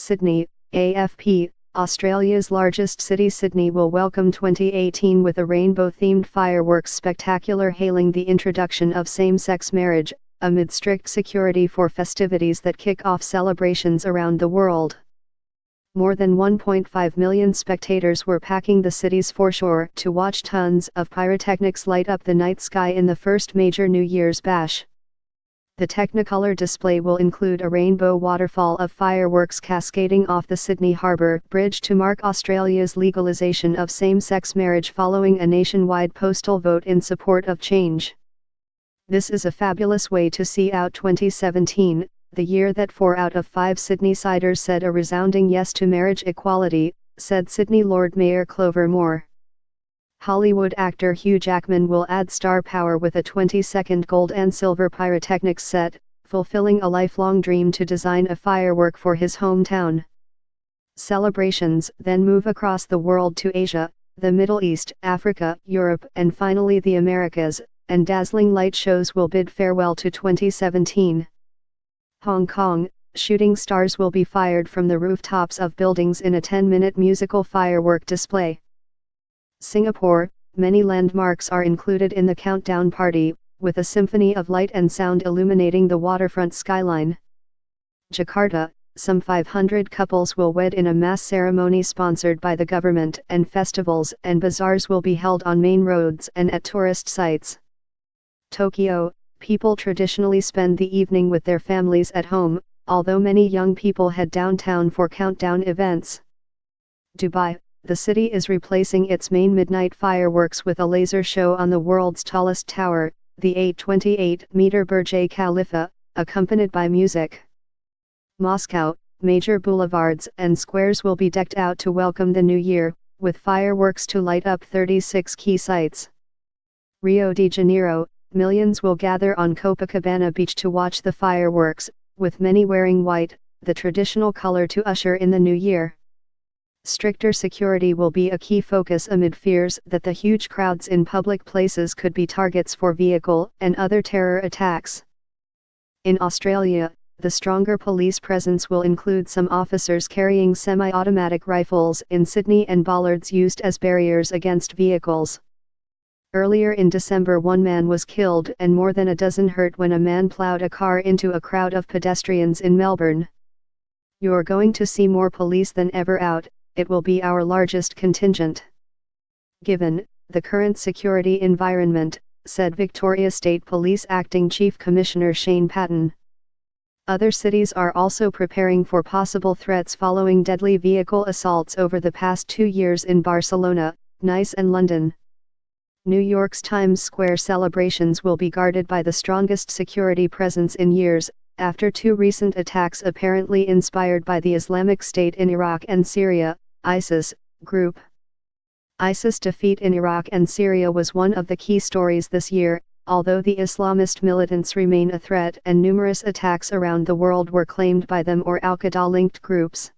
Sydney, AFP, Australia's largest city. Sydney will welcome 2018 with a rainbow-themed fireworks spectacular hailing the introduction of same-sex marriage, amid strict security for festivities that kick off celebrations around the world. More than 1.5 million spectators were packing the city's foreshore to watch tons of pyrotechnics light up the night sky in the first major New Year's bash. The Technicolor display will include a rainbow waterfall of fireworks cascading off the Sydney Harbour Bridge to mark Australia's legalisation of same-sex marriage following a nationwide postal vote in support of change. This is a fabulous way to see out 2017, the year that 4 out of 5 Sydneysiders said a resounding yes to marriage equality, said Sydney Lord Mayor Clover Moore. Hollywood actor Hugh Jackman will add star power with a 20-second gold and silver pyrotechnics set, fulfilling a lifelong dream to design a firework for his hometown. Celebrations then move across the world to Asia, the Middle East, Africa, Europe, and finally the Americas, and dazzling light shows will bid farewell to 2017. Hong Kong, shooting stars will be fired from the rooftops of buildings in a 10-minute musical firework display. Singapore, many landmarks are included in the countdown party, with a symphony of light and sound illuminating the waterfront skyline. Jakarta, some 500 couples will wed in a mass ceremony sponsored by the government, and festivals and bazaars will be held on main roads and at tourist sites. Tokyo, people traditionally spend the evening with their families at home, although many young people head downtown for countdown events. Dubai, the city is replacing its main midnight fireworks with a laser show on the world's tallest tower, the 828-meter Burj Khalifa, accompanied by music. Moscow, major boulevards and squares will be decked out to welcome the new year, with fireworks to light up 36 key sites. Rio de Janeiro, millions will gather on Copacabana Beach to watch the fireworks, with many wearing white, the traditional color to usher in the new year. Stricter security will be a key focus amid fears that the huge crowds in public places could be targets for vehicle and other terror attacks. In Australia, the stronger police presence will include some officers carrying semi-automatic rifles in Sydney and bollards used as barriers against vehicles. Earlier in December, one man was killed and more than a dozen hurt when a man ploughed a car into a crowd of pedestrians in Melbourne. "You're going to see more police than ever out. It will be our largest contingent, given the current security environment," said Victoria State Police Acting Chief Commissioner Shane Patton. Other cities are also preparing for possible threats following deadly vehicle assaults over the past 2 years in Barcelona, Nice and London. New York's Times Square celebrations will be guarded by the strongest security presence in years, after 2 recent attacks apparently inspired by the Islamic State in Iraq and Syria, ISIS group. ISIS defeat in Iraq and Syria was one of the key stories this year, although the Islamist militants remain a threat and numerous attacks around the world were claimed by them or Al-Qaeda-linked groups.